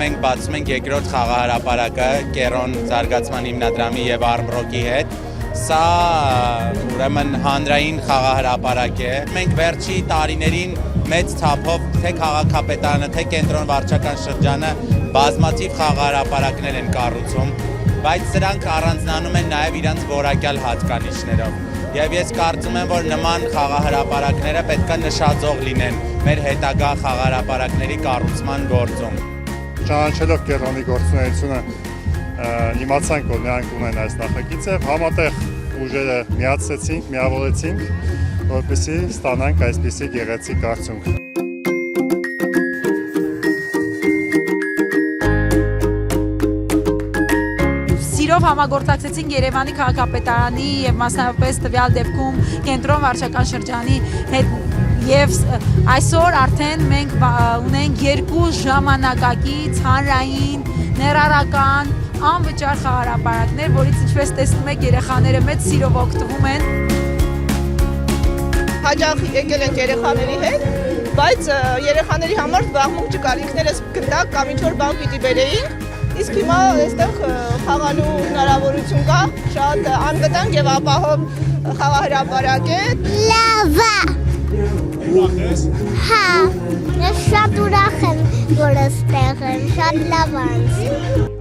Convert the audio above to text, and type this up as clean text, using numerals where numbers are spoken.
մենք բացում ենք երկրորդ խաղահրապարակը Կերոն զարգացման հիմնադրամի եւ Արմրոկի հետ։ Սա ուրեմն հանրային խաղահրապարակ է։ Մենք վերջի տարիներին մեծ թափով թե քաղաքապետարանը, թե կենտրոն վարչական շրջանը բազմաթիվ խաղահրապարակներ են կառուցում, բայց սրանք առանձնանում են նաև իրենց որակյալ հատկանիշներով։ Եվ ես կարծում եմ, որ նման խաղահրապարակները պետք է նշաձող լինեն մեր հետագա խաղահրապարակների կառուցման գործում։ Ճանաչելով Կերոնի գործունեությունը, իմացանք, որ նրանք ունեն այս նախագիծը, համատեղ ուժերը միացրեցինք, միավորեցինք, որպեսզի ստանանք այսպիսի գեղեցիկ արդյունք։ Սիրով համագործակցեցինք Երևանի քաղաքապետարանի եւ մասնավորապես տվյալ դեպքում կենտրոն վարչական շրջանի հետ եւ այսօր արդեն մենք ունենք երկու ժամանակակից հանրային ներառական անվճար խաղահրապարակներ, որից ինչպես տեսնում եք երեխաները մեծ սիրով օգտվում են։ Հաճախ եկել ենք երեխաների հետ, բայց երեխաների համար զբաղմունք չկար, ինքներս գտանք կամ ինչ-որ բան պիտի բերեինք, իսկ հիմա այստեղ խաղալու հնարավորություն կա, շատ անվտանգ եւ ապահով խաղահրապարակ է։ Լավ է։ Ուրախ ես։ Հա, ես շատ ուրախ եմ, որ այստեղ եմ, շատ լավ է։